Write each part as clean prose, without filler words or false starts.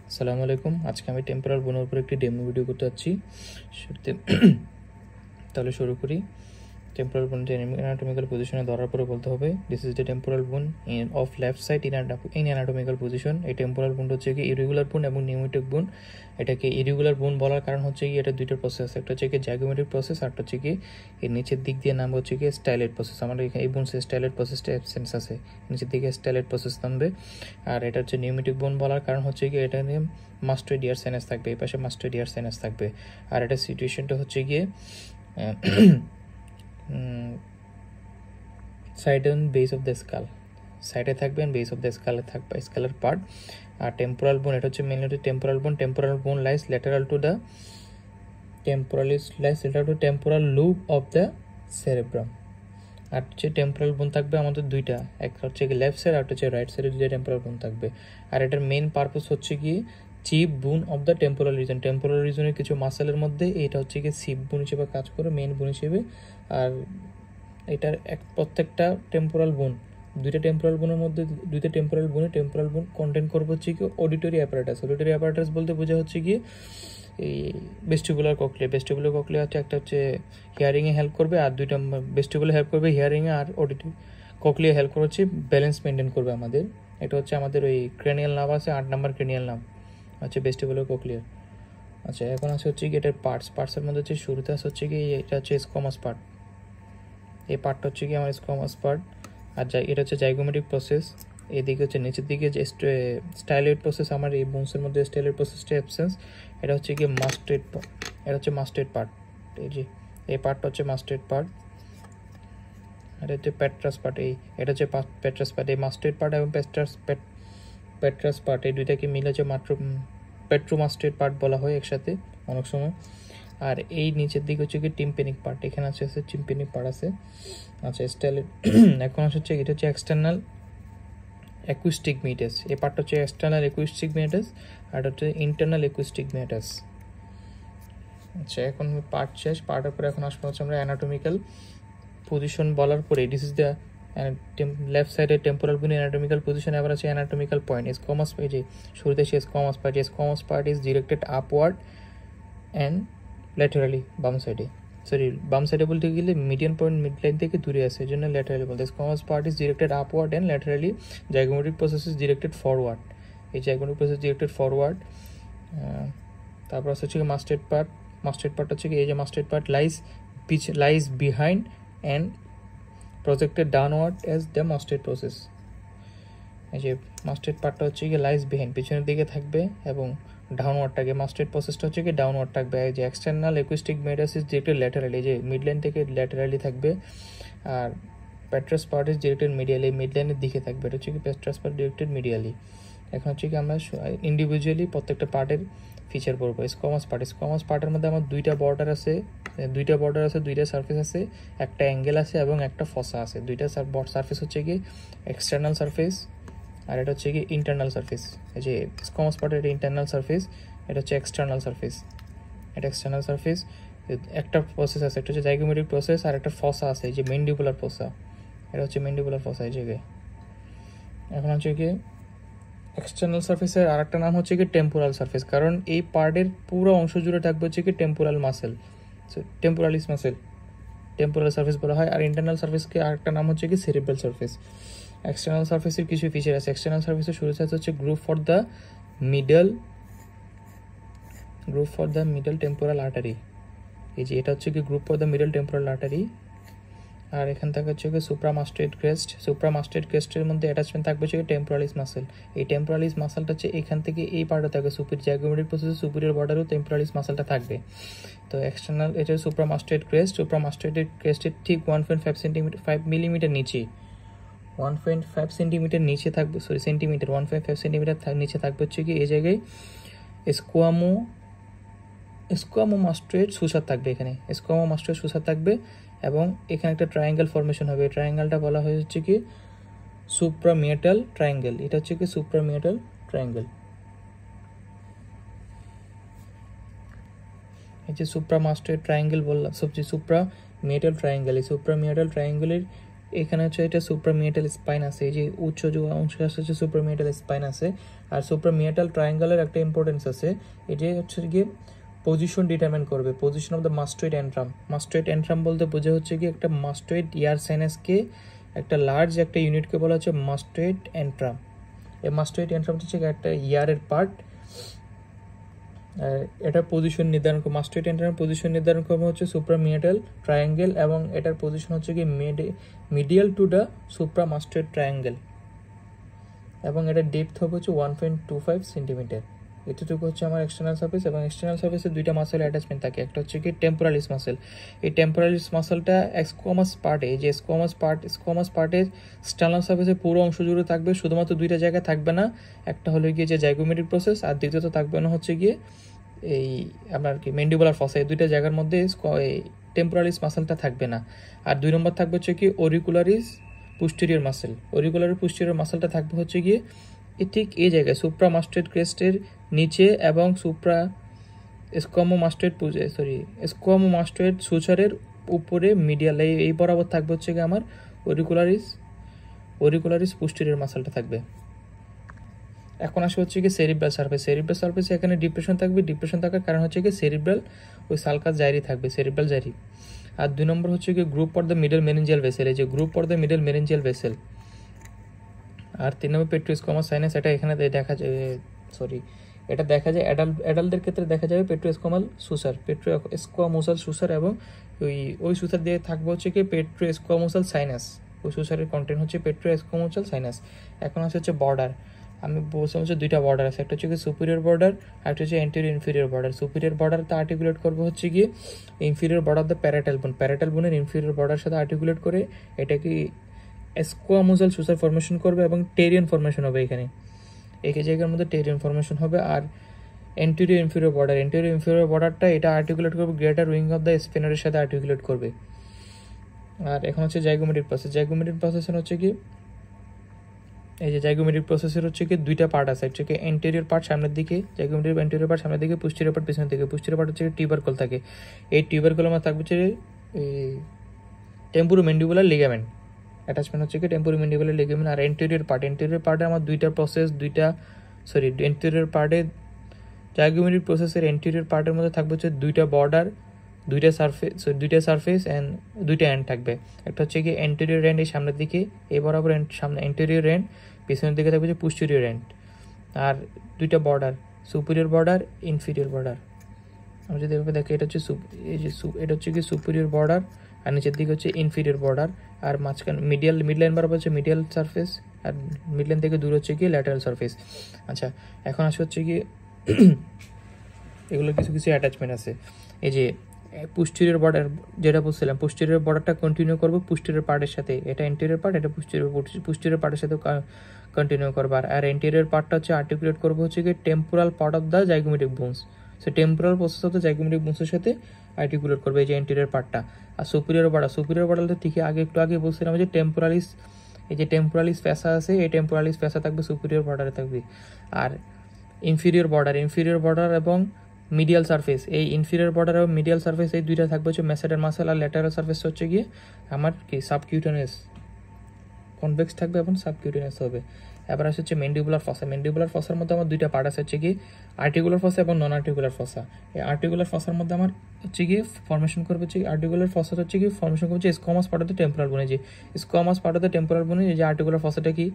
আসসালামু আলাইকুম। আজকে আমি টেম্পোরাল বোনের উপর একটি ডেমো ভিডিও করতে যাচ্ছি। শুরুতে তাহলে শুরু করি। টেম্পোরাল বোন অ্যানাটমিক্যাল পজিশনে ধরার পরে বলতে হবে দিস ইজ দ্য টেম্পোরাল বোন of left side in anatomical position. এই টেম্পোরাল বোনটা হচ্ছে কি ইরেগুলার বোন এবং নিউমেটিক বোন। এটাকে ইরেগুলার বোন বলার কারণ হচ্ছে কি এটা দুইটা প্রসেস, একটা হচ্ছে কি জাইগোমেটিক প্রসেস, আর হচ্ছে কি এর নিচের দিক দিয়ে নাম হচ্ছে কি স্টাইলেট প্রসেস। আমাদের এখানে এই বোনসের স্টাইলেট প্রসেসটা অ্যাবসেন্স আছে, নিচের দিকে স্টাইলেট প্রসেস নামবে। আর এটা হচ্ছে নিউমেটিক বোন বলার কারণ হচ্ছে কি এটা নিয়ে মাস্টোইডিয়ার সাইনাস থাকবে, এই পাশে মাস্টোইডিয়ার সাইনাস থাকবে। আর এটা সিচুয়েশনটা হচ্ছে গিয়ে side and base of the skull, সাইডে থাকবে অ্যান্ড বেস অফ দ্য স্কালে থাকবে স্কালের পার্ট। আর টেম্পোরাল বোন এটা হচ্ছে mainly temporal bone. Temporal bone lies lateral to the temporal lobe of the cerebrum. আর হচ্ছে টেম্পোরাল বোন থাকবে আমাদের দুইটা, একটা হচ্ছে কি লেফট সাইড আর একটা হচ্ছে রাইট সাইডে দুইটা টেম্পোরাল বোন থাকবে। আর এটার মেন পারপাস হচ্ছে কি chief bone of the temporal region. টেম্পোরাল রিজনের কিছু মাসেলের মধ্যে এটা হচ্ছে কি চিপ বোন হিসেবে কাজ করে, মেন বোন হিসেবে। আর এটার প্রত্যেকটা টেম্পোরাল বোন, দুইটা টেম্পোরাল বোনের মধ্যে দুইটা টেম্পোরাল বোন কন্টেন্ট করবে হচ্ছে কি অডিটরি অ্যাপারেটাস। অডিটরি অ্যাপারেটাস বলতে বোঝা হচ্ছে কি এই ভেস্টিবুলার ককলিয়া হচ্ছে একটা হচ্ছে হিয়ারিংয়ে হেল্প করবে, আর দুইটা ভেস্টিবুলে হেল্প করবে হিয়ারিংয়ে, আর অডিটরি ককলিয়া হেল্প করে হচ্ছে ব্যালেন্স মেনটেন করবে আমাদের। এটা হচ্ছে আমাদের ওই ক্রেনিয়াল নার্ভ আছে 8 নম্বর ক্রেনিয়াল নার্ভ হচ্ছে ভেস্টিবুলার ককলিয়ার। আচ্ছা, এখন আছে হচ্ছে কি এটার পার্টসের মধ্যে হচ্ছে শুরুতে আছে হচ্ছে কি এটা হচ্ছে স্কোমাস পার্ট। এই পার্টটা হচ্ছে কি আমার স্কোমাস পার্ট। আর এটা হচ্ছে জাইগোমেটিক প্রসেস। এদিকে হচ্ছে নিচের দিকে যে স্টাইলয়েড প্রসেস, আমার এই বোনসের মধ্যে স্টাইলয়েড প্রসেসটা অ্যাবসেন্স। এটা হচ্ছে কি মাস্টেড, এটা হচ্ছে মাস্টেড পার্ট। এই যে এই পার্টটা হচ্ছে মাস্টেড পার্ট, এটা হচ্ছে প্যাট্রাস পার্ট। এটা হচ্ছে প্যাট্রাস পার্ট। এই মাস্টেড পার্ট এবং প্যাট্রাস পার্ট এই দুইটাকে মিলে হচ্ছে মাত্র পেট্রোমাস্টেড পার্ট বলা হয় একসাথে অনেক সময়। আর এই নিচের দিকে হচ্ছে কি টিম্পেনিক পার্ট, এখানে আছে টিম্পেনিক পার্ট আছে। আচ্ছা, স্টাইলেড এখন হচ্ছে এটা হচ্ছে এক্সটার্নাল অ্যাকুস্টিক মিটাস। এই পার্টটা হচ্ছে এক্সটার্নাল অ্যাকুস্টিক মিটাস, আর এটা হচ্ছে ইন্টারনাল অ্যাকুস্টিক মিটাস। আচ্ছা, এখন পার্ট শেষ। পার্টের পরে এখন আসবো হচ্ছে আমরা অ্যানাটমিক্যাল পজিশন বলার পরে দিস ইজ দ্য লেফট সাইডে টেম্পোরাল বোন অ্যানাটমিক্যাল পজিশন। এবার আছে অ্যানাটমিক্যাল পয়েন্ট স্কোমাস। এই যে শুরুতে সে squamous part is directed upward and laterally বাম সাইডে বলতে গেলে মিডিয়ান পয়েন্ট মিড লাইন থেকে দূরে আসে, এই জন্য ল্যাটারালি বলতে। Squamous part is directed upward and laterally. Zygomatic process is directed forward. এই জাইগোমেটিক প্রসেস ডিরেক্টেড ফরওয়ার্ড। তারপর হচ্ছে কি মাস্টেড পার্ট হচ্ছে কি এই যে mastoid part lies behind and projected downward as the mastoid process. এই যে মাস্টেড পার্টটা হচ্ছে কি লাইজ বিহাইন্ড, পিছনের দিকে থাকবে, এবং ডাউনওয়ার্ডটাকে মাস্টেড প্রসেসটা হচ্ছে কি ডাউনওয়ার্ড থাকবে। এই যে external acoustic meatus is directed laterally, যে মিড লাইন থেকে ল্যাটারালি থাকবে। আর petrous part is directed medially, mid লাইনের দিকে থাকবে। এটা হচ্ছে কি প্যাট্রাস পার্ট ডিরেক্টেড মিডিয়ালি। এখন হচ্ছে কি আমরা ইন্ডিভিজুয়ালি প্রত্যেকটা পার্টের ফিচার পড়বো। স্কোমাস পার্টের মধ্যে আমার দুইটা বর্ডার আছে, দুইটা সারফেস আছে, একটা অ্যাঙ্গেল আছে এবং একটা ফসা আছে। দুইটা সারফেস হচ্ছে কি এক্সটার্নাল সারফেস, আর এটা হচ্ছে কি ইন্টারনাল সারফেস। এই যে স্কোমাস পার্টের এটা ইন্টারনাল সারফেস, এটা হচ্ছে এক্সটার্নাল সারফেস। একটা প্রসেস আছে, একটা হচ্ছে জাইগোমেটিক প্রসেস, আর একটা ফসা আছে, এই যে মেন্ডিবুলার ফসা। এটা হচ্ছে মেন্ডিবুলার ফসা এই জায়গায়। এখন হচ্ছে কি এক্সটার্নাল সারফেসের আর একটা নাম হচ্ছে কি টেম্পোরাল সারফেস, কারণ এই পার্টের পুরো অংশ জুড়ে থাকবে হচ্ছে কি টেম্পোরাল সারফেস বলা হয়। আর ইন্টারনাল সারফেসকে আরেকটা নাম হচ্ছে কি সেরিব্রাল সারফেস। এক্সটার্নাল সারফেসের কিছু ফিচার আছে। এক্সটার্নাল সারফেসের শুরু হচ্ছে groove for the middle temporal artery. এই যে এটা হচ্ছে কি groove for the middle temporal artery. আর এখান থেকে হচ্ছে কি সুপ্রামাস্টেড ক্রেস্টের মধ্যে অ্যাটাচমেন্ট থাকবে হচ্ছে টেম্পোরালিস মাসেল। এই টেম্পোরালিস মাসেলটা হচ্ছে এখান থেকে এই পার্টে থাকবে, জাইগোমেটিক প্রসেসে সুপিরিয়র বর্ডারেও টেম্পোরালিস মাসেলটা থাকবে। তো এক্সটার্নাল এটা সুপ্রামাস্টেড ক্রেস্টের ঠিক 1.5 মিলিমিটার নিচে, 1.5 সেন্টিমিটার নিচে থাকবে, 1.5 সেন্টিমিটার নিচে থাকবে হচ্ছে কি এই জায়গায় স্কোয়ামোমাস্টেড সুসার থাকবে। এখানে স্কোয়ামোমাস্টেড সুসার থাকবে, এবং এখানে একটা ট্রায়াঙ্গেল ফরমেশন হবে। ট্রায়াঙ্গেলটা বলা হয় হচ্ছে কি সুপ্রামিয়েটাল ট্রায়াঙ্গেল। এটা হচ্ছে কি সুপ্রামিয়েটাল ট্রায়াঙ্গেল। এই যে সুপ্রামাস্টেড ট্রায়াঙ্গেল বললাম, সুপ্রামিয়েটাল ট্রায়াঙ্গেল, এই সুপ্রামিয়েটাল ট্রায়াঙ্গেলের এখানে হচ্ছে এটা সুপ্রামিয়েটাল স্পাইন আছে, এই যে উচ্চ যে অংশ হচ্ছে সুপ্রামিয়েটাল স্পাইন আছে। আর সুপ্রামিয়েটাল ট্রায়াঙ্গেলের একটা ইম্পর্টেন্স আছে, এটি হচ্ছে গিয়ে পজিশন ডিটারমাইন করবে, position of the mastoid antrum. Mastoid antrum বলতে বোঝা হচ্ছে কি একটা মাস্টয়েড ইয়ার সাইনাসকে একটা লার্জ একটা ইউনিটকে বলা হচ্ছে মাস্টয়েড অ্যান্ট্রাম। এই মাস্টয়েড অ্যান্ট্রাম হচ্ছে একটা ইয়ারের পার্ট, এটার পজিশন নির্ধারণ করবে। মাস্টয়েড অ্যান্ট্রামের পজিশন নির্ধারণ করবে হচ্ছে সুপ্রামিয়েটাল ট্রায়াঙ্গেল, এবং এটার পজিশন হচ্ছে কি মিডিয়াল টু দ্য সুপ্রামাস্টয়েড ট্রায়াঙ্গেল, এবং এটার ডেপথ হবে হচ্ছে 1.25 সেন্টিমিটার। এতটুকু হচ্ছে আমার এক্সটার্নাল সারফেস। এবং এক্সটার্নাল সারফেসে দুইটা মাসেল অ্যাটাচমেন্ট থাকে, একটা হচ্ছে কি টেম্পোরালিস মাসেল। এই টেম্পোরালিস মাসেলটা স্কোয়ামাস পার্টে, এই যে স্কোয়ামাস পার্টের এক্সটার্নাল সারফেসের পুরো অংশ জুড়ে থাকবে, শুধুমাত্র দুইটা জায়গায় থাকবে না, একটা হলো গিয়ে যে জাইগোমেট্রিক প্রসেস, আর দ্বিতীয়ত থাকবে না হচ্ছে গিয়ে এই আপনার কি ম্যান্ডিবুলার ফসা। এই দুইটা জায়গার মধ্যে টেম্পোরালিস মাসেলটা থাকবে না। আর 2 নম্বর থাকবে হচ্ছে কি অরিকুলারিস পোস্টেরিয়র মাসেল। অরিকুলারি পোস্টেরিয়র মাসেলটা থাকবে হচ্ছে গিয়ে ঠিক এই জায়গায় সুপ্রামাস্টয়েড ক্রেস্টের নিচে এবং স্কোয়ামোমাস্টয়েড সুচারের উপরে মিডিয়াল এই বরাবর থাকবে হচ্ছে গিয়ে আমার অরিকুলারিস পোস্টেরিয়র মাসেলটা থাকবে। এখন আসে হচ্ছে কি সেরিব্রাল সারফেস। সেরিব্রাল সারফেসে এখানে ডিপ্রেশন থাকবে, ডিপ্রেশন থাকার কারণ হচ্ছে কি সেরিব্রাল ওই সালকাস জাইরি থাকবে, সেরিব্রাল জাইরি। আর 2 নম্বর হচ্ছে কি groove of the middle meningeal vessel, এই যে groove of the middle meningeal vessel. আর 3 নম্বর পেট্রোস্কোমাস সাইনাস, এটা এখানে দেখা যায়, এটা দেখা যায় অ্যাডাল্টদের ক্ষেত্রে দেখা যাবে পেট্রোস্কোমাল সুসার, পেট্রোস্কোয়ামোসাল সুসার, এবং ওই সুসার দিয়ে থাকবে হচ্ছে কি পেট্রোস্কোয়ামোসাল সাইনাস। ওই সুসারের কন্টেন্ট হচ্ছে পেট্রোস্কোয়ামোসাল সাইনাস। এখন আছে হচ্ছে বর্ডার। আমি বলছিলাম হচ্ছে দুইটা বর্ডার আছে, একটা হচ্ছে কি সুপিরিয়র বর্ডার আর একটা হচ্ছে অ্যান্টেরিয়র ইনফিরিয়র বর্ডার। সুপিরিয়র বর্ডারটা আর্টিকুলেট করবে হচ্ছে গিয়ে ইনফিরিয়র বর্ডার দ্য প্যারাটাল বোন, প্যারাটাল বোনের ইনফিরিয়র বর্ডার সাথে আর্টিকুলেট করে এটা কি স্কোয়ামোসাল সুসার ফর্মেশন করবে এবং টেরিয়ান ফর্মেশন হবে, এখানে এই জায়গার মধ্যে টেরিয়ান ফর্মেশন হবে। আর অ্যান্টেরিয়র ইনফিরিয়র বর্ডারটা এটা আর্টিকুলেট করবে গ্রেটার উইং অফ দ্য স্পিনারের সাথে আর্টিকুলেট করবে। আর এখন হচ্ছে জাইগোমেট্রিক প্রসেস। জাইগোমেট্রিক প্রসেসের হচ্ছে কি এই যে জাইগোমেট্রিক প্রসেসের হচ্ছে কি দুইটা পার্ট আছে, হচ্ছে কি এন্টেরিয়র পার্ট সামনের দিকে, জাইগোমেট্রিক এন্টেরিয়র পার্ট সামনের দিকে, পোস্টেরিয়র পার্ট পিছনের দিকে। পোস্টেরিয়র পার্ট হচ্ছে টিউবারকল থাকে, এই টিউবারকলের মধ্যে থাকবে হচ্ছে টেম্পোরোম্যান্ডিবুলার লিগামেন্ট, অ্যাটাচমেন্ট হচ্ছে কি টেম্পোরোম্যান্ডিবুলার লিগামেন্ট। আর এন্টেরিয়র পার্টে আমার এন্টেরিয়র পার্টে জাইগোমেট্রিক প্রসেসের এন্টেরিয়র পার্টের মধ্যে থাকবে হচ্ছে দুইটা বর্ডার, দুইটা সারফেস অ্যান্ড দুইটা এন্ড থাকবে। একটা হচ্ছে কি এন্টেরিয়র এন্ড এই সামনের দিকে, এই বরাবর সামনে এন্টেরিয়র এন্ড, পিছনের দিকে থাকবে হচ্ছে পোস্টেরিয়র এন্ড। আর দুইটা border, superior border, inferior border. আমি যদি এভাবে দেখি, এটা হচ্ছে এটা হচ্ছে কি সুপিরিয়র বর্ডার, আর নিচের দিকে হচ্ছে ইনফিরিয়র বর্ডার। আর মাঝখানে মিডলাইন বরাবর হচ্ছে মিডিয়াল সারফেস, আর মিডলাইন থেকে দূর হচ্ছে কি ল্যাটারাল সারফেস। আচ্ছা, এখন আসে হচ্ছে কি এগুলো কিছু অ্যাটাচমেন্ট আছে। এই যে পোস্টেরিয়র বর্ডার যেটা বলছিলাম, পোস্টেরিয়র বর্ডারটা কন্টিনিউ করবো পোস্টেরিয়র পার্টের সাথে, এটা এন্টেরিয়র পার্ট, এটা পোস্টেরিয়র পার্টের সাথে কন্টিনিউ করবো। আর এন্টেরিয়র পার্টটা হচ্ছে আর্টিকুলেট করবো হচ্ছে কি temporal part of the zygomatic bones. So temporal process of the zygomatic বোনসের সাথে আর্টিকুলেট করবে এই যে এন্টেরিয়র পার্টটা। আর সুপিরিয়র বর্ডার তো ঠিক একটু আগে বলছিলাম যে টেম্পোরালিস ফ্যাসা আছে, এই টেম্পোরালিস ফ্যাসা থাকবে সুপিরিয়র বর্ডারে থাকবে। আর ইনফিরিয়র বর্ডার এবং মিডিয়াল সারফেস, এই ইনফিরিয়র বর্ডার এবং মিডিয়াল সারফেস এই দুইটা থাকবে হচ্ছে মেসেডার মাসেল। আর ল্যাটারাল সারফেস হচ্ছে গিয়ে আমার কি সাবকিউটেনিয়াস, কনভেক্স থাকবে এবং সাবকিউটেনিয়াস হবে। এবার আসছে হচ্ছে ম্যান্ডিবুলার ফসার মধ্যে আমার দুইটা পার্ট আছে, হচ্ছে কি আর্টিকুলার ফসা এবং নন আর্টিকুলার ফসা। এই আর্টিকুলার ফসার মধ্যে আমার হচ্ছে গিয়ে ফর্মেশন করবে হচ্ছে আর্টিকুলার ফসা হচ্ছে কি ফর্মেশন করবে squamous part of the temporal বোন। যে squamous part of the temporal বোন, এই যে আর্টিকুলার ফসাটা কি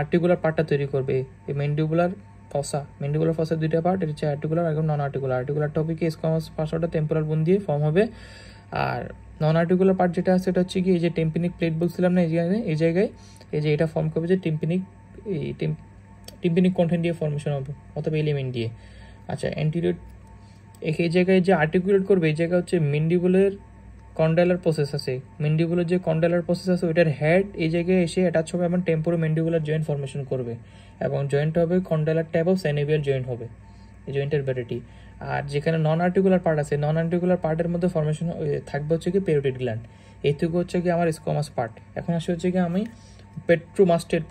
আর্টিকুলার পার্টটা তৈরি করবে। এই ম্যান্ডিবুলার ফসা দুইটা পার্ট, এটা হচ্ছে আর্টিকুলার এবং নন আর্টিকুলার। আর্টিকুলারটা হবে কি স্কোয়ামাস পার্টটা টেম্পোরাল বোন দিয়ে ফর্ম হবে। আর নন আর্টিকুলার পার্ট যেটা আছে এটা হচ্ছে কি এই যে টেম্পিনিক প্লেট বলছিলাম না, এই জায়গায় এই যে এটা ফর্ম করবে যে টিম্পিনিক কন্টেন্ট দিয়ে ফর্মেশন হবে অথবা এলিমেন্ট দিয়ে। আচ্ছা, অ্যান্টিরিয়র এই জায়গায় যে আর্টিকুলেট করবে এই জায়গা হচ্ছে ম্যান্ডিবুলার কন্ডাইলার প্রসেস আছে, ম্যান্ডিবুলার যে কন্ডাইলার প্রসেস আছে ওইটার হেড এই জায়গায় এসে অ্যাটাচ হবে এবং টেম্পোরো ম্যান্ডিবুলার জয়েন্ট ফর্মেশন করবে, এবং জয়েন্ট হবে কন্ডাইলার টাইপ অফ সাইনোভিয়াল জয়েন্ট হবে এই জয়েন্টের ভ্যারাইটি। আর যেখানে নন আর্টিকুলার পার্ট আছে, নন আর্টিকুলার পার্টের মধ্যে ফর্মেশন থাকবে হচ্ছে কি পেরোটিড গ্ল্যান্ড। এইটুকু হচ্ছে কি আমার স্কোয়ামাস পার্ট। এখন আসে হচ্ছে কি আমি পেট্রোমাস্টেড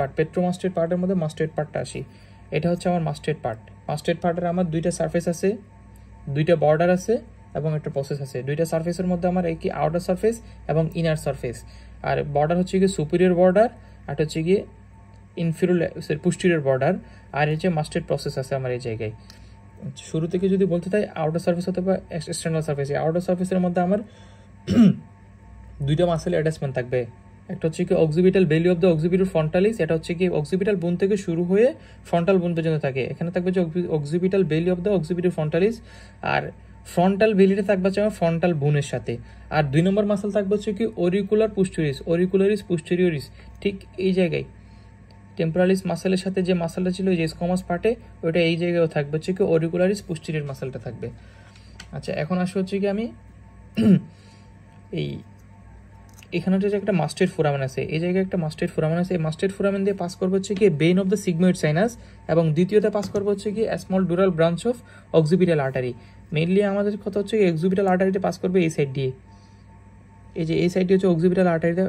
পার্টের মধ্যে মাস্টেড পার্টটা আসি। এটা হচ্ছে আমার মাস্টেড পার্টের আমার দুইটা সারফেস আছে, দুইটা বর্ডার আছে এবং একটা প্রসেস আছে। দুইটা সারফেসের মধ্যে আমার কি আউটার সারফেস এবং ইনার সারফেস। আর বর্ডার হচ্ছে গিয়ে সুপিরিয়র বর্ডার, আর হচ্ছে গিয়ে ইনফিরিয়র পোস্টেরিয়র বর্ডার, আর হচ্ছে মাস্টেড প্রসেস আছে আমার এই জায়গায়। শুরু থেকে যদি বলতে চাই আউটার সার্ফেস অথবা এক্সটার্নাল সার্ফেস, আউটার সার্ফেসের মধ্যে আমার দুইটা মাসেল অ্যাটাচমেন্ট থাকবে। একটা হচ্ছে কি occipital belly of the occipital ফ্রন্টালিস, এটা হচ্ছে কি অক্সিপিটাল বোন থেকে শুরু হয়ে ফ্রন্টাল বোন পর্যন্ত থাকে। এখানে থাকবে যে occipital belly of the occipitofrontalis, আর ফ্রন্টাল বেলিটা থাকবে হচ্ছে আমার ফ্রন্টাল বোনের সাথে। আর 2 নম্বর মাসেল থাকবে হচ্ছে কি অরিকুলার পোস্টেরিয়রিস, অরিকুলারিস পোস্টেরিয়রিস, ঠিক এই জায়গায় টেম্পোরালিস মাসেলের সাথে যে মাসেলটা ছিল যে স্কোমাস পার্টে, ওইটা এই জায়গায়ও থাকবে হচ্ছে কি অরিকুলারিস পোস্টেরিয়র মাসেলটা থাকবে। আচ্ছা, এখন আসে হচ্ছে কি আমি এই এখানে হচ্ছে একটা মাস্টেড ফোরামেন আছে, এই জায়গায় একটা মাস্টেড ফোরামেন আছে। এই মাস্টেড ফোরামেন দিয়ে পাস করবো হচ্ছে কি vein of the sigmoid sinus, এবং দ্বিতীয়তে পাস করবো হচ্ছে কি small dural branch of occipital artery. Mainly আমাদের কথা হচ্ছে এক্সিপিটাল আর্টারিতে পাস করবে এই সাইড দিয়ে, এই যে এই সাইডটি হচ্ছে অক্সিপিটাল আর্টারিতে,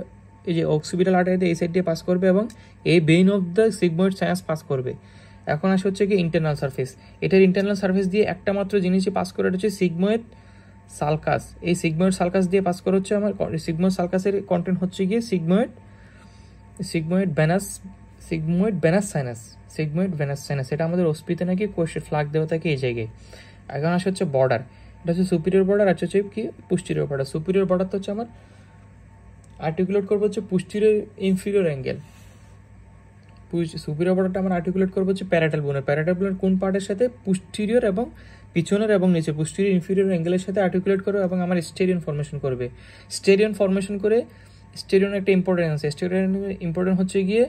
এই যে অক্সিপিটাল আর্টারিতে এই সাইড দিয়ে পাস করবে এবং এই vein of the sigmoid sinus pass করবে। এখন আসে হচ্ছে কি ইন্টারনাল সার্ফেস, এটার ইন্টারনাল সার্ফেস দিয়ে একটা মাত্র জিনিসই পাস করে, এটা হচ্ছে সিগময়েড সালকাস। এই সিগময়েড সালকাস দিয়ে পাস করা হচ্ছে আমার সিগময়েড সালকাসের কন্টেন্ট হচ্ছে গিয়ে সিগময়েড ভেনাস সাইনাস, এটা আমাদের অস্পিতে নাকি কোষে ফ্লাগ দেওয়া থাকে এই জায়গায়। এখন আসে হচ্ছে বর্ডার, এটা হচ্ছে সুপিরিয়র বর্ডার, আর হচ্ছে কি পোস্টেরিয়র বর্ডার। সুপিরিয়র বর্ডার তো হচ্ছে আমার আর্টিকুলেট করবো হচ্ছে পোস্টেরিয়র ইনফিরিয়র অ্যাঙ্গেল, সুপিরিয়র বর্ডারটা আমরা আর্টিকুলেট করবো হচ্ছে প্যারাটাল বোনের। প্যারাটাল বোনের কোন পার্টের সাথে? পোস্টেরিয়র এবং পিছনের এবং নিচে পোস্টেরিয়র ইনফিরিয়র অ্যাঙ্গেলের সাথে আর্টিকুলেট করবে এবং আমার স্টেরিয়ন ফর্মেশন করবে। স্টেরিয়ন ফর্মেশন করে স্টেরিয়নের একটা ইম্পর্টেন্ট আছে, স্টেরিয়ন ইম্পর্টেন্ট হচ্ছে গিয়ে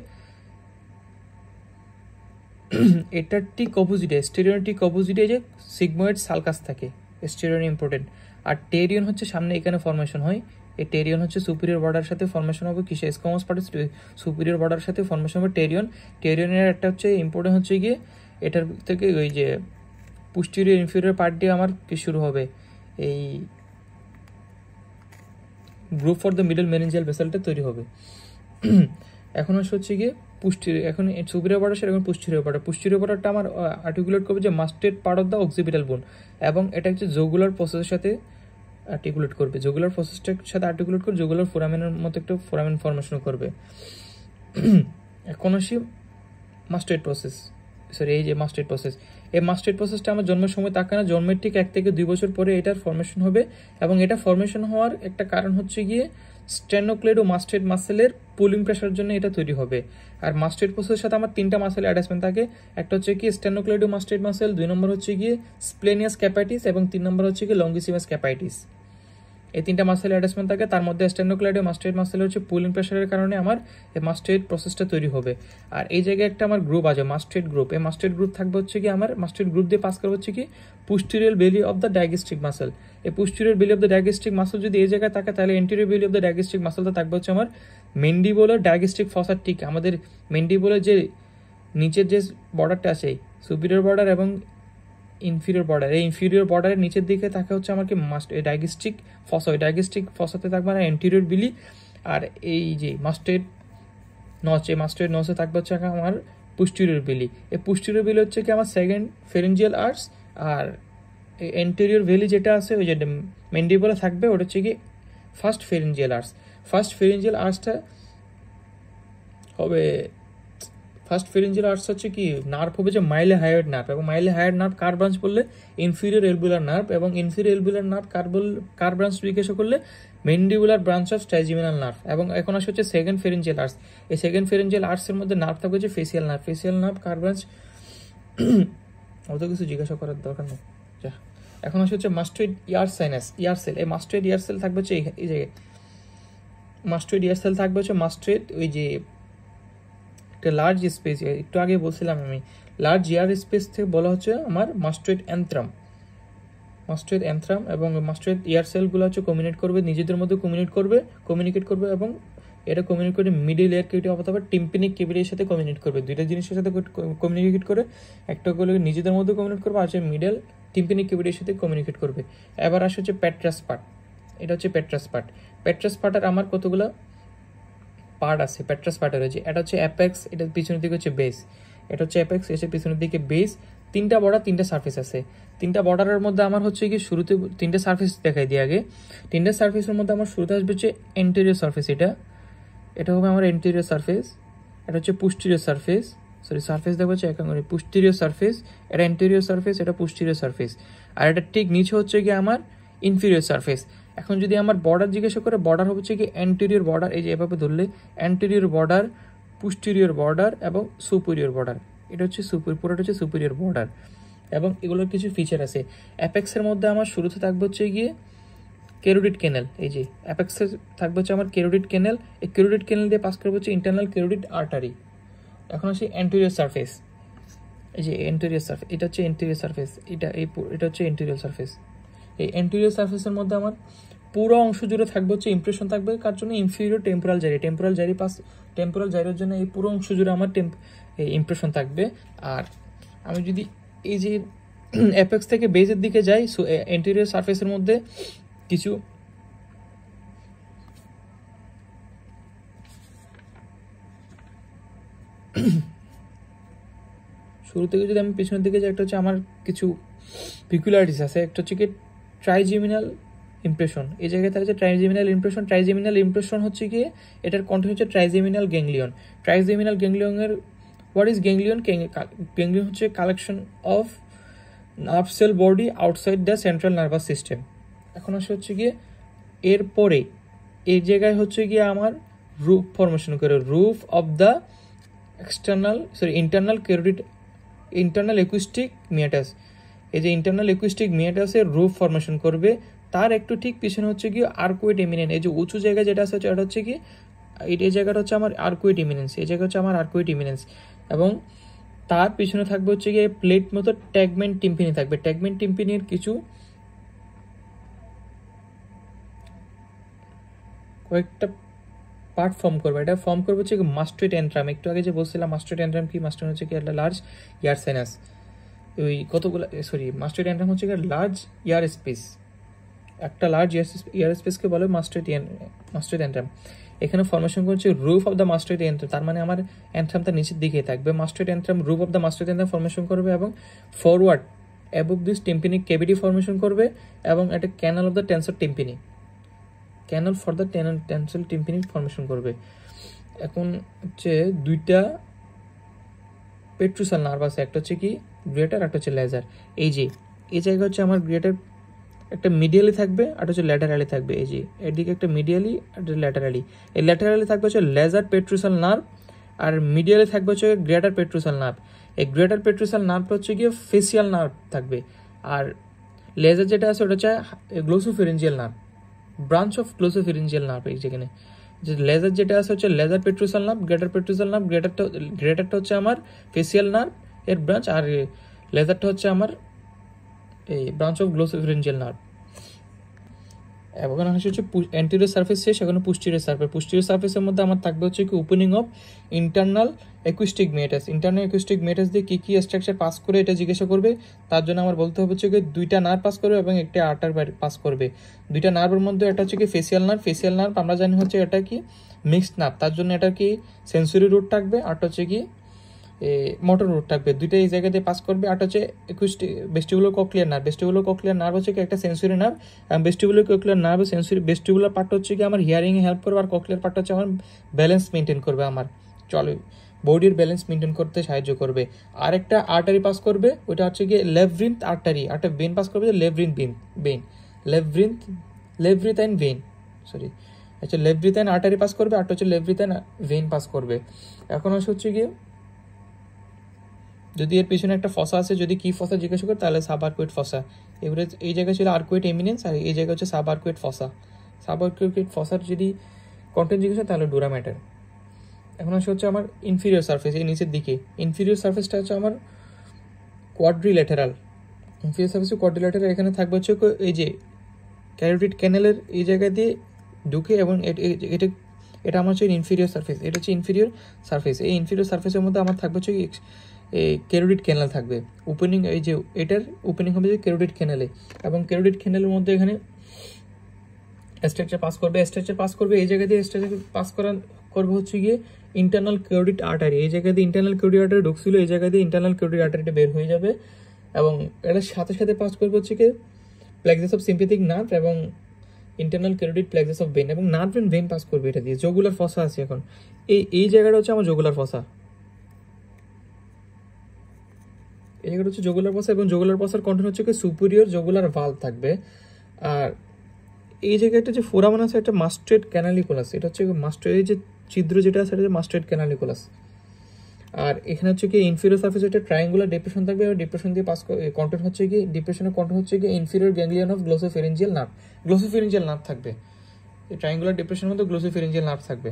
এটার ঠিক অপোজিটে, স্টেরিয়ন ঠিক অপোজিটে যে সিগময়েড সালকাস থাকে, স্টেরিয়ন ইম্পর্টেন্ট। আর টেরিয়ন হচ্ছে সামনে এখানে ফর্মেশন হয়, এই টেরিয়ন হচ্ছে সুপিরিয়র বর্ডার সাথে ফর্মেশন হবে কিসে? স্কোমাস পার্টে সুপিরিয়র বর্ডার সাথে ফর্মেশন হবে টেরিয়ন। টেরিয়নের একটা হচ্ছে ইম্পর্টেন্ট হচ্ছে গিয়ে এটার থেকে ওই যে পোস্টেরিয়র ইনফিরিয়র পার্ট দিয়ে আমার কি শুরু হবে, এই groove for the middle meningeal ভেসেলটা তৈরি হবে। এখন হচ্ছে গিয়ে এখন সুপিরিয়র বর্ডার সেটা এখন পোস্টেরিয়র বর্ডার। পোস্টেরিয়র বর্ডারটা আমার আর্টিকুলেট করবে যে mastoid part of the occipital বোন, এবং এটা হচ্ছে জগুলার প্রসেসের সাথে আর্টিকুলেট করবে, জগুলার প্রসেসটার সাথে আর্টিকুলেট করে জগুলার ফোরামেনের মতো একটা ফোরামেন ফর্মেশন করবে। এখন আসি মাস্টেড প্রসেস, সরি এই যে মাস্টেড প্রসেস, এই মাস্টেড প্রসেসটা আমার জন্মের সময় থাকে না, জন্মের ঠিক 1 থেকে 2 বছর পরে এটার ফর্মেশন হবে। এবং এটা ফর্মেশন হওয়ার একটা কারণ হচ্ছে গিয়ে স্টেনোক্লেডো মাস্টেড মাসেলের পুলিং প্রেশার জন্য এটা তৈরি হবে। আর মাস্টেড প্রসেসের সাথে আমার 3টা মাসেল অ্যাটাচমেন্ট থাকে, একটা হচ্ছে কি স্টেনোক্লেডো মাস্টেড মাসেল, 2 নম্বর হচ্ছে গিয়ে স্প্লেনিয়াস ক্যাপাইটিস, এবং 3 নম্বর হচ্ছে গিয়ে লঙ্গিসিমাস ক্যাপাইটিস। এই 3টা মাসেল অ্যাটাচমেন্ট থাকে, তার মধ্যে স্টেনোক্লেডো মাস্টেড মাসেল হচ্ছে পুলিং প্রেশারের কারণে আমার এই মাস্টেড প্রসেসটা তৈরি হবে। আর এই জায়গায় একটা আমার গ্রুপ আছে মাস্টেড গ্রুপ, এই মাস্টেড গ্রুপ থাকবে হচ্ছে কি আমার মাস্টেড গ্রুপ দিয়ে পাস করবে হচ্ছে কি posterior belly of the digastric muscle. এই posterior belly of the digastric muscle যদি এই জায়গায় থাকে, তাহলে এন্টেরিয়র বেলি অফ দ্য ডায়াগেস্ট্রিক মাসেলটা থাকবে হচ্ছে আমার মেন্ডিবোলার ডায়াগেস্ট্রিক ফসার। ঠিক আমাদের মেন্ডিবোলার যে নিচের যে বর্ডারটা আছে, সুপিরিয়র বর্ডার এবং ইনফিরিয়র বর্ডার, এই ইনফিরিয়র বর্ডারের নিচের দিকে থাকে হচ্ছে আমাকে ডায়াগেস্ট্রিক ফসা, ওই ডায়াগেস্ট্রিক ফসাতে থাকবে না এন্টেরিয়র বিলি। আর এই যে মাস্টেড নচ, এই মাস্টেড নচে থাকবে হচ্ছে আমার পোস্টেরিয়র বিলি। এই পোস্টেরিয়র বিলি হচ্ছে কি আমার সেকেন্ড ফেরেঞ্জিয়াল আর্টস, আর এন্টেরিয়র ভেলি যেটা আছে ওই যে মেন্ডিবলে থাকবে ওটা হচ্ছে কি first pharyngeal arch. First pharyngeal আর্টসটা হবে, ফার্স্ট ফেরেঞ্জিয়াল আর্টস হচ্ছে কি নার্ভ হবে যে মাইলে হায়ার্ড নার্ভ, এবং মাইলে হায়ার্ড নার্ভ কার ব্রাঞ্চ বললে ইনফিরিয়র এলবুলার নার্ভ, এবং ইনফিরিয়র এলবুলার নার্ভ কার ব্রাঞ্চ জিজ্ঞাসা করলে mandibular branch of trigeminal nerve. এবং এখন আসে হচ্ছে সেকেন্ড ফেরেঞ্জিয়াল আর্টস, এই সেকেন্ড ফেরেঞ্জিয়াল আর্টসের মধ্যে নার্ভ থাকবে হচ্ছে ফেসিয়াল নার্ভ। ফেসিয়াল নার্ভ কার ব্রাঞ্চ অত কিছু জিজ্ঞাসা করার দরকার নেই। এখন আসে হচ্ছে মাস্টেড ইয়ার সাইনাস, ইয়ার সেল। এই মাস্টেড ইয়ার সেল থাকবে হচ্ছে এই জায়গায়, মাস্টেড ইয়ার সেল থাকবে হচ্ছে মাস্টেড ওই যে একটা লার্জ স্পেস, একটু আগে বলছিলাম আমি লার্জ ইয়ার স্পেস থেকে বলা হচ্ছে আমার মাস্টেড অ্যান্থ্রাম, মাস্টেড অ্যান্থ্রাম। এবং মাস্টেড ইয়ার সেলগুলো হচ্ছে কমিউনিকেট করবে, নিজেদের মধ্যে কমিউনিকেট করবে এবং এটা কমিউনিকেট করে মিডিল এয়ার কেভিটি অথবা টিম্পানিক কেভিটির সাথে কমিউনিকেট করবে। দুইটা জিনিসের সাথে কমিউনিকেট করে, একটা করে নিজেদের মধ্যে কমিউনিকেট করবে, আর মিডল টিম্পানিক কেভিটির সাথে কমিউনিকেট করবে। এবার আসে হচ্ছে প্যাট্রাস পার্ট, এটা হচ্ছে প্যাট্রাস পার্ট। প্যাট্রাস পার্টের আমার কতগুলো পার্ট আছে প্যাট্রাস পার্টের রয়েছে, এটা হচ্ছে অ্যাপেক্স, এটা পিছনের দিকে হচ্ছে বেস, এটা হচ্ছে অ্যাপেক্স, এসে পিছনের দিকে বেস। 3টা বর্ডার 3টা সার্ফেস আছে। 3টা বর্ডারের মধ্যে আমার হচ্ছে কি শুরুতে 3টা সার্ফেস দেখাই দিয়ে আগে। 3টা সার্ফেসের মধ্যে আমার শুরুতে আসবে হচ্ছে এন্টেরিয়র সার্ফেস, এটা এটা হবে আমার এন্টেরিয়র সারফেস, এটা হচ্ছে পোস্টেরিয়র সারফেস, সরি সারফেস দেখো হচ্ছে এক করে পোস্টেরিয়র সারফেস, এটা এন্টেরিয়র সারফেস, এটা পোস্টেরিয়র সারফেস, আর এটা ঠিক নিচে হচ্ছে কি আমার ইনফিরিয়র সারফেস। এখন যদি আমার বর্ডার জিজ্ঞাসা করে, বর্ডার হচ্ছে কি অ্যান্টেরিয়র বর্ডার, এই যে এভাবে ধরলে অ্যান্টেরিয়র বর্ডার, পোস্টেরিয়র বর্ডার এবং সুপিরিয়র বর্ডার, এটা হচ্ছে পুরোটা হচ্ছে সুপিরিয়র বর্ডার। এবং এগুলোর কিছু ফিচার আছে। অ্যাপেক্সের মধ্যে আমার শুরুতে থাকবে হচ্ছে গিয়ে কেরোটিড ক্যানেল, এই যে অ্যাপেক্সে থাকবে হচ্ছে আমার কেরোটিড ক্যানেল, এই কেরোটিড ক্যানেল দিয়ে পাস করবে হচ্ছে ইন্টারনাল কেরোটিড আর্টারি। এখন হচ্ছে অ্যান্টেরিয়র সারফেস, এই যে এন্টেরিয়র সারফেস, এটা হচ্ছে এন্টেরিয়র সারফেস, এটা হচ্ছে এন্টেরিয়র সারফেস। এই এন্টেরিয়র সারফেসের মধ্যে আমার পুরো অংশ জুড়ে থাকবে হচ্ছে ইমপ্রেশন থাকবে, কার জন্য ইনফিরিয়র টেম্পোরাল জারি, টেম্পোরাল জারির জন্য এই পুরো অংশ জুড়ে আমার ইমপ্রেশন থাকবে। আর আমি যদি এই যে অ্যাপেক্স থেকে বেজের দিকে যাই, সো এন্টেরিয়র সারফেসের মধ্যে কিছু শুরু থেকে যদি আমি পিছনের দিকে যাই, একটা হচ্ছে আমার কিছু পিকুলারিটিস আছে। একটা হচ্ছে কি ট্রাইজেমিনাল ইমপ্রেশন, এই জায়গায় তার হচ্ছে ট্রাইজেমিনাল ইমপ্রেশন। ট্রাইজেমিনাল ইমপ্রেশন হচ্ছে গিয়ে এটার কন্টেন্ট হচ্ছে ট্রাইজেমিনাল গ্যাংলিয়ন। ট্রাইজেমিনাল গ্যাংলিয়নের হোয়াট ইজ গ্যাংলিয়ন? গ্যাংলিয়ন হচ্ছে collection of nerve cell body outside the central nervous system. এখন আসে হচ্ছে গিয়ে এরপরে এই জায়গায় হচ্ছে গিয়ে আমার রুফ ফরমেশন করে, roof of the internal acoustic meatus. এই যে ইন্টারনাল অ্যাকুস্টিক মিয়াটাসের রুফ ফরমেশন করবে, তার একটু ঠিক পিছনে হচ্ছে কি আর্কুয়েট এমিনেন্স। এই যে উঁচু জায়গা যেটা আছে এটা হচ্ছে কি এই জায়গাটা হচ্ছে আমার আর্কুয়েট এমিনেন্স, এই জায়গা হচ্ছে আমার আর্কুয়েট এমিনেন্স। এবং তার পিছনে থাকবে হচ্ছে গিয়ে প্লেট মতো ট্যাগমেন্ট টিম্পিনি থাকবে। ট্যাগমেন্ট টিম্পিনির কিছু কয়েকটা পার্ট ফর্ম করবে। এটা ফর্ম করবে হচ্ছে মাস্টোইড এন্ট্রাম। একটু আগে যে বলছিলাম মাস্টোইড এন্ট্রাম কি, মাস্টোইড হচ্ছে কি একটা লার্জ ইয়ার সাইনাস, ওই কতগুলো মাস্টোইড এন্ট্রাম হচ্ছে লার্জ ইয়ার স্পেস, একটা লার্জ ইয়ার স্পেসকে বলে মাস্টোইড এন্ট্রাম। এখানে ফরমেশন করছে roof of the mastoid antrum, তার মানে আমার এন্ট্রামটা নিচের দিকেই থাকবে। Mastoid antrum roof of the mastoid antrum formation করবে এবং forward above this tympanic cavity formation করবে এবং একটা canal of the tensor tympani, canal for the tensor tympani formation করবে। এখন হচ্ছে দুইটা পেট্রুসাল নার্ভ আছে, একটা হচ্ছে কি গ্রেটার, একটা হচ্ছে লেজার। এই যে এই জায়গা হচ্ছে আমার গ্রেটার একটা মিডিয়ালি থাকবে আর হচ্ছে ল্যাটারালি থাকবে। এই যে এদিকে একটা মিডিয়ালি আর ল্যাটারালি, এই ল্যাটারালি থাকবে হচ্ছে লেজার পেট্রুসাল নার্ভ আর মিডিয়ালি থাকবে হচ্ছে গ্রেটার পেট্রুসাল নার্ভ। এই গ্রেটার পেট্রুসাল নার্ভ হচ্ছে গিয়ে ফেসিয়াল নার্ভ থাকবে, আর লেজার যেটা আছে ওটা হচ্ছে গ্লোসোফেরেঞ্জিয়াল নার্ভ, ব্রাঞ্চ অফ গ্লোসোফেরেঞ্জিয়াল নার্ভ। এই যেখানে যে লেজার যেটা আছে হচ্ছে লেজার পেট্রুসাল নার্ভ, গ্রেটার পেট্রুসাল নার্ভ, গ্রেটারটা হচ্ছে আমার ফেসিয়াল নার্ভ এর ব্রাঞ্চ, আর লেজারটা হচ্ছে আমার এই ব্রাঞ্চ অফ গ্লোসোফেরেঞ্জিয়াল নার্ভ। এবং হচ্ছে অ্যান্টেরিয়র সারফেস শেষ, এখন পোস্টেরিয়র সারফেস। পোস্টেরিয়র সারফেসের মধ্যে আমার থাকবে হচ্ছে কি opening of internal acoustic meatus. Internal acoustic meatus দিয়ে কী স্ট্রাকচার পাস করে এটা জিজ্ঞাসা করবে, তার জন্য আমার বলতে হবে হচ্ছে কি দুইটা নার্ভ পাস করবে এবং একটা আর্টার পাস করবে। দুইটা নার্ভের মধ্যে একটা হচ্ছে কি ফেসিয়াল নার্ভ, ফেসিয়াল নার্ভ আমরা জানি হচ্ছে এটা কি মিক্সড নার্ভ, তার জন্য এটা কি সেন্সরি রুট থাকবে, আরটা হচ্ছে কি মোটর রুট থাকবে, দুইটা এই জায়গা দিয়ে পাস করবে। আর হচ্ছে vestibular cochlear nerve. Vestibular cochlear nerve হচ্ছে কি একটা সেন্সরি নার্ভ, এবং vestibular cochlear nerve vestibular part হচ্ছে কি আমার হিয়ারিং এ হেল্প করবে, আর কক্লিয়ার পার্ট হচ্ছে আমার ব্যালেন্স মেনটেন করবে, আমার বডির ব্যালেন্স মেনটেন করতে সাহায্য করবে। আর একটা আর্টারি পাস করবে, ওইটা হচ্ছে কি লেভরিন্থ আর্টারি, একটা ভেন পাস করবে, লেভরিথাইন ভেন, সরি আচ্ছা লেভরিথাইন আর্টারি পাস করবে, আর হচ্ছে লেভরিথাইন ভেন পাস করবে। এখন হচ্ছে গিয়ে যদি এর পিছনে একটা ফসা আছে, যদি কি ফসা জিজ্ঞাসা করে তাহলে সাব আর্কুয়েট ফসা। এবারে এই জায়গায় ছিল আর্কুয়েট এমিনেন্স, আর এই জায়গা হচ্ছে সাব আর্কুয়েট ফসা। সাব আর্কুয়েট ফসার যদি কন্টেন্ট জিজ্ঞাসা তাহলে ডুরা ম্যাটার। এখন হচ্ছে আমার ইনফিরিয়র সারফেস, এই নিচের দিকে ইনফিরিয়র সারফেসটা হচ্ছে আমার কোয়াড্রিল্যাটারাল। ইনফিরিয়র সারফেস কোয়াড্রিল্যাটারাল, এখানে থাকবে হচ্ছে এই যে ক্যারোটিড ক্যানেলের এই জায়গা দিয়ে ঢুকে, এবং এটা আমার হচ্ছে ইনফিরিয়র সারফেস, এটা হচ্ছে ইনফিরিয়র সারফেস। এই ইনফিরিয়র সারফেসের মধ্যে আমার থাকবে হচ্ছে এই ক্যারোটিড ক্যানেল থাকবে। ওপেনিং এই যে এটার ওপেনিং হবে যে ক্যারোটিড ক্যানেলে, এবং ক্যারোটিড ক্যানেলের মধ্যে এখানে স্ট্রাকচার পাস করবে এই জায়গা দিয়ে স্ট্রাকচার পাস করবে হচ্ছে গিয়ে ইন্টারনাল ক্যারোটিড আর্টারি। এই জায়গা দিয়ে ইন্টারনাল ক্যারোটিড আর্টারি ঢুকছিল, এই জায়গা দিয়ে ইন্টারনাল ক্যারোটিড আর্টারিটা বের হয়ে যাবে, এবং এটার সাথে সাথে পাস করবে হচ্ছে কি প্লেক্সাস অফ সিম্প্যাথিক নার্ভ এবং internal carotid plexus of vein এবং নার্ভ এন্ড ভেন পাস করবে এটা দিয়ে। জগুলার ফসা আছে এখন, এই জায়গাটা হচ্ছে আমার জগুলার ফসা, এই জায়গাটা হচ্ছে জগুলার ফসা এবং জগুলার ফসার কন্টেন্ট হচ্ছে কি সুপিরিয়র জগুলার ভালভ থাকবে। আর এই জায়গাটা যে ফোরামেন আছে এটা মাস্টেড ক্যানালিকুলাস, এটা হচ্ছে মাস্টেড যে ছিদ্র যেটা আছে এটা হচ্ছে মাস্টেড ক্যানালিকুলাস। আর এখানে হচ্ছে কি ইনফিরিয়র সারফেস এটা ট্রায়াঙ্গুলার ডিপ্রেশন থাকবে, আর ডিপ্রেশন দিয়ে পাস কন্টেন্ট হচ্ছে কি ডিপ্রেশনের কন্টেন্ট হচ্ছে কি inferior ganglion of glossopharyngeal nerve, glossopharyngeal nerve থাকবে এই ট্রায়াঙ্গুলার ডিপ্রেশনের মধ্যে, গ্লোসোফেরিঞ্জিয়াল নার্ভ থাকবে।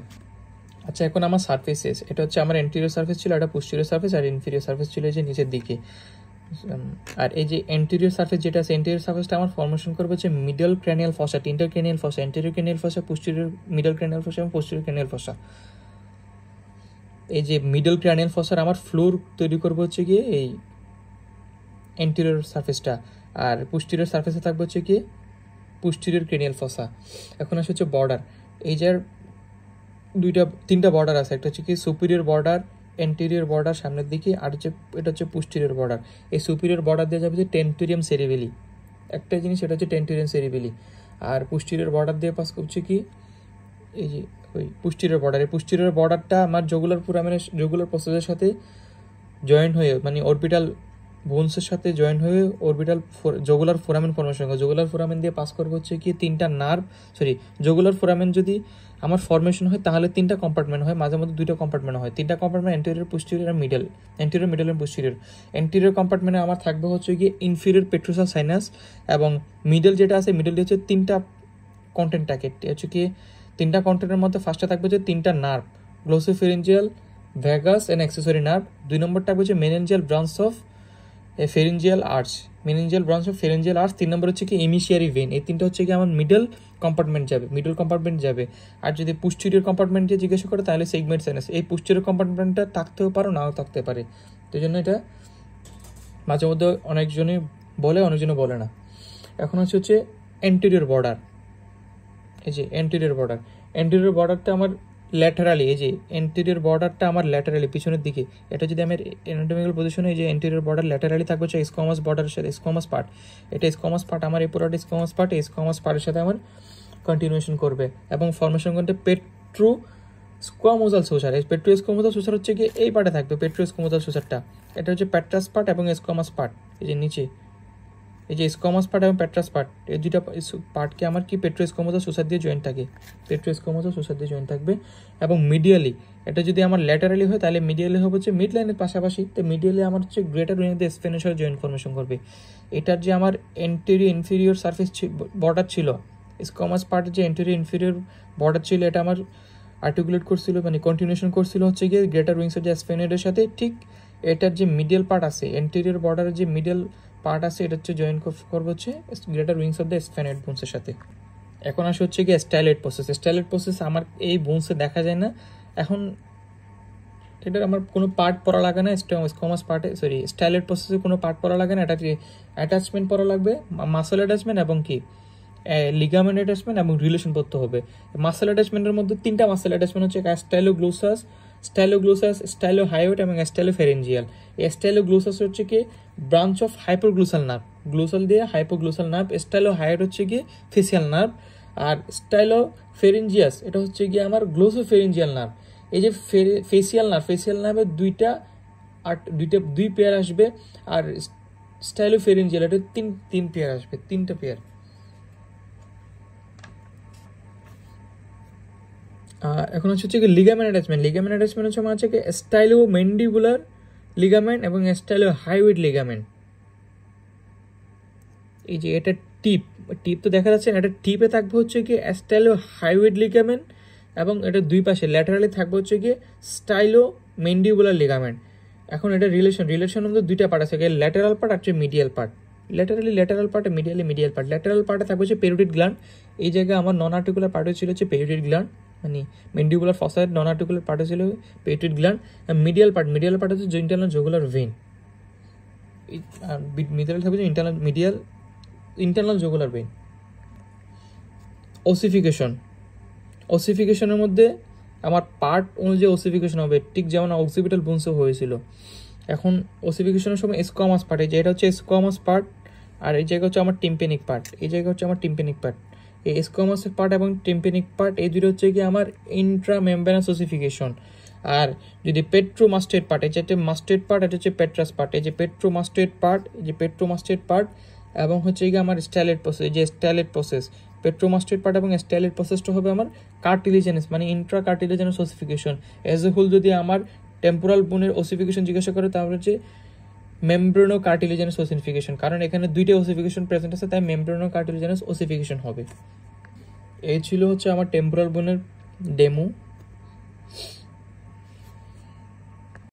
আচ্ছা এখন আমার সারফেসেস, এটা হচ্ছে আমার এন্টিরিয়র সারফেস ছিল, এটা পোস্টেরিয়র সারফেস, আর ইনফিরিয়র সারফেস ছিল এই যে নিচের দিকে। আর এই যে এন্টিরিয়র সারফেস যেটা আছে, এন্টিরিয়র সারফেসটা আমার ফর্মেশন করবে হচ্ছে middle cranial fossa, inter cranial fossa, anterior cranial fossa, posterior middle cranial fossa এবং পোস্টেরিয়র ক্র্যানিয়াল ফসা। এই যে মিডল ক্র্যানিয়াল ফসার আমার ফ্লোর তৈরি করবো হচ্ছে গিয়ে এই এন্টিরিয়র সারফেসটা, আর পোস্টেরিয়র সারফেসে থাকবে হচ্ছে কি পোস্টেরিয়র ক্র্যানিয়াল ফসা। এখন আসে হচ্ছে বর্ডার, এই যার তিনটা বর্ডার আছে, একটা হচ্ছে কি সুপিরিয়র বর্ডার, এন্টেরিয়র বর্ডার সামনের দিকে, আর হচ্ছে এটা হচ্ছে পোস্টেরিয়র বর্ডার। এই সুপিরিয়র বর্ডার দিয়ে যাবে যে টেন্টোরিয়াম সেরিবেলি, একটা জিনিস সেটা হচ্ছে টেন্টোরিয়াম সেরিবেলি। আর পোস্টেরিয়র বর্ডার দিয়ে পাস করছে কি এই যে ওই পোস্টেরিয়র বর্ডার, এই পোস্টেরিয়র বর্ডারটা আমার জগুলার ফোরামেনের জগুলার প্রসেসের সাথে জয়েন্ট হয়ে মানে অরবিটাল বোনসের সাথে জয়েন্ট হয়ে অরবিটাল জগুলার ফোরামেন ফর্মেশন করে, জগুলার ফোরামেন দিয়ে পাস করবে হচ্ছে কি তিনটা নার্ভ, জগুলার ফোরামেন যদি আমার ফর্মেশন হয় তাহলে তিনটা কম্পার্টমেন্ট হয়, মাঝে মধ্যে দুইটা কম্পার্টমেন্ট হয়, তিনটা কম্পার্টমেন্ট এন্টেরিয়র, পোস্টেরিয়র আর middle, anterior middle and posterior. এন্টেরিয়র কম্পার্টমেন্টে আমার থাকবে হচ্ছে গিয়ে ইনফিরিয়র পেট্রোসাল সাইনাস, এবং মিডল যেটা আছে মিডল হচ্ছে তিনটা কন্টেন্ট ট্যাকেট, হচ্ছে কি তিনটা কন্টেন্টের মধ্যে ফার্স্টে থাকবে হচ্ছে তিনটা nerve, glossopharyngeal, vagus and accessory nerve. 2 নম্বরটা হচ্ছে meningeal branch of pharyngeal arch, meningeal branch of pharyngeal arch. 3 number হচ্ছে কি ইমিশিয়ারি ভেন। এই তিনটা হচ্ছে কি আমার মিডল কম্পার্টমেন্ট যাবে। আর যদি পোস্টেরিয়র কম্পার্টমেন্টে জিজ্ঞাসা করে তাহলে সেগমেন্ট সাইনাস। এই পোস্টেরিয়র কম্পার্টমেন্টটা থাকতেও পারো নাও থাকতে পারে, তো জন্য এটা মাঝে মধ্যে অনেকজনই বলে অনেকজনে বলে না। এখন হচ্ছে এন্টেরিয়র বর্ডার, এই যে এন্টেরিয়র বর্ডারটা আমার ল্যাটারালি, এই যে এন্টেরিয়র বর্ডারটা আমার ল্যাটারালি পিছনের দিকে, এটা যদি আমার অ্যানাটমিক্যাল পজিশনে এই যে এন্টেরিয়র বর্ডার ল্যাটারালি থাকবে হচ্ছে স্কোয়ামাস বর্ডারের সাথে, স্কোয়ামাস পার্ট, এটা স্কোয়ামাস পার্ট আমার এই পুরোটা স্কোয়ামাস পার্ট, এই স্কোয়ামাস পার্টের সাথে আমার কন্টিনিউশন করবে এবং ফর্মেশন করতে পেট্রো স্কোয়ামোজাল সুসার। এই পেট্রো স্কোয়ামোজাল সুসার হচ্ছে কি এই পার্টে থাকবে, পেট্রো স্কোয়ামোজাল সুসারটা, এটা হচ্ছে প্যাট্রাস পার্ট এবং স্কোয়ামাস পার্ট, এই যে নিচে এই যে স্কোয়ামাস পার্ট এবং প্যাট্রাস পার্ট, এই দুইটা পার্টকে আমার কি পেট্রো স্কোয়ামোজাল সুসার দিয়ে জয়েন্ট থাকে, পেট্রো স্কোয়ামোজাল সুসার দিয়ে জয়েন্ট থাকবে। এবং মিডিয়ালি, এটা যদি আমার ল্যাটারালি হয় তাহলে মিডিয়ালি হবে হচ্ছে মিড লাইনের পাশাপাশি, তো মিডিয়ালি আমার হচ্ছে গ্রেটার উইং দিয়ে স্পেনের জয়েন্ট ফর্মেশন করবে। এটার যে আমার এন্টেরিয়র ইনফিরিয়র সারফেস বর্ডার ছিল, স্কোয়ামাস পার্টের যে এন্টেরিয়র ইনফিরিয়র বর্ডার ছিল, এটা আমার আর্টিকুলেট করছিল মানে কন্টিনিউশন করছিল হচ্ছে গিয়ে গ্রেটার উইংসের যে স্পেনের সাথে। ঠিক এটার যে মিডিয়াল পার্ট আছে, এন্টেরিয়র বর্ডারের যে মিডিয়াল পার্ট আছে, এটা হচ্ছে জয়েন করবো হচ্ছে গ্রেটার উইংস অফ দ্য স্প্যানেড বোনসের সাথে। এখন আসে হচ্ছে কি স্টাইলেট প্রসেস আমার এই বোনসে দেখা যায় না, এখন এটার আমার কোনো পার্ট পড়া লাগে না, স্কোয়ামাস পার্টে স্টাইলেট প্রসেসে কোনো পার্ট পড়া লাগে না, এটা অ্যাটাচমেন্ট পড়া লাগবে, মাসেল অ্যাটাচমেন্ট এবং কি লিগামেন্ট অ্যাটাচমেন্ট এবং রিলেশন পড়তে হবে। মাসেল অ্যাটাচমেন্টের মধ্যে তিনটা মাসেল অ্যাটাচমেন্ট হচ্ছে স্টাইলোগ্লোসাস, স্টাইলোহায়োইড এবং স্টাইলোফেরেঞ্জিয়াল। এই স্টাইলোগ্লোসাস হচ্ছে কি ব্রাঞ্চ অফ হাইপোগ্লুসাল নার্ভ, গ্লোসাল দিয়ে হাইপোগ্লুসাল নার্ভ। স্টাইলোহায়োইড হচ্ছে কি ফেসিয়াল নার্ভ, আর স্টাইলোফেরেঞ্জিয়াস এটা হচ্ছে কি আমার গ্লোসোফেরেঞ্জিয়াল নার্ভ। এই যে ফেসিয়াল নার্ভের দুই পেয়ার আসবে, আর স্টাইলোফেরেঞ্জিয়াল এটা তিন পেয়ার আসবে, তিনটা পেয়ার। এখন হচ্ছে কি লিগামেন্ট অ্যাটাচমেন্ট হচ্ছে আমার হচ্ছে কি স্টাইলোমেন্ডিবুলার লিগামেন্ট এবং স্টাইলোহায়োইড লিগামেন্ট। এই যে এটা টিপ তো দেখা যাচ্ছে না, এটা টিপে থাকবে হচ্ছে কি স্টাইলোহায়োইড লিগামেন্ট এবং এটা দুই পাশে ল্যাটারালি থাকবে হচ্ছে কি স্টাইলোমেন্ডিবুলার লিগামেন্ট। এখন এটা রিলেশন মধ্যে দুইটা পার্ট আছে, ল্যাটারাল পার্ট আর medial part. Lateral part, medial part. Lateral পার্টে থাকবে হচ্ছে পেরিওডিড গ্ল্যান্ড, এই জায়গায় আমার নন আর্টিকুলার পার্ট ছিল হচ্ছে পেরিওডিড গ্ল্যান্ড, মানে মেন্ডিবুলার ফসাইড নন আর্টিকুলার পার্ট ছিল পেরিওডিড গ্ল্যান্ড। মিডিয়াল পার্ট হচ্ছে ইন্টারনাল জুগুলার ভেইন, আর মিডিয়াল থাকবে ইন্টারনাল জুগুলার ভেইন। ওসিফিকেশনের মধ্যে আমার পার্ট অনুযায়ী ওসিফিকেশন হবে, ঠিক যেমন অক্সিপিটাল বোনসে হয়েছিল। এখন ওসিফিকেশনের সময় স্কোয়ামাস পার্ট, এই যে এটা হচ্ছে স্কোয়ামাস পার্ট, আর এই জায়গা হচ্ছে আমার টিম্পেনিক পার্ট, এই স্কোয়ামাসের পার্ট এবং টিম্পেনিক পার্ট এই দুটো হচ্ছে কি আমার ইন্ট্রা মেমব্রেনাস ওসিফিকেশন। আর যদি পেট্রোমাস্টেট পার্ট, এই যে মাস্টেড পার্ট, এটা হচ্ছে পেট্রাস পার্ট, এই যে পেট্রোমাস্টেড পার্ট, এই যে পেট্রোমাস্টেড পার্ট এবং হচ্ছে কি আমার স্ট্যালেট প্রসেস, এই যে স্ট্যালেট প্রসেস, পেট্রোমাস্টেড পার্ট এবং স্ট্যালেট প্রসেসটা হবে আমার কার্টিলিজেনাস মানে intra cartilaginous ossification. As a whole যদি আমার টেম্পোরাল বোনের ওসিফিকেশন জিজ্ঞাসা করে তাহলে হচ্ছে মেমব্রেনো কার্টিলিজেনাস ওসিফিকেশন, কারণ এখানে দুইটা ওসিফিকেশন প্রেজেন্ট আছে তাই মেমব্রেনো কার্টিলিজেনাস ওসিফিকেশন হবে। এই ছিল হচ্ছে আমার টেম্পোরাল বোনের ডেমো।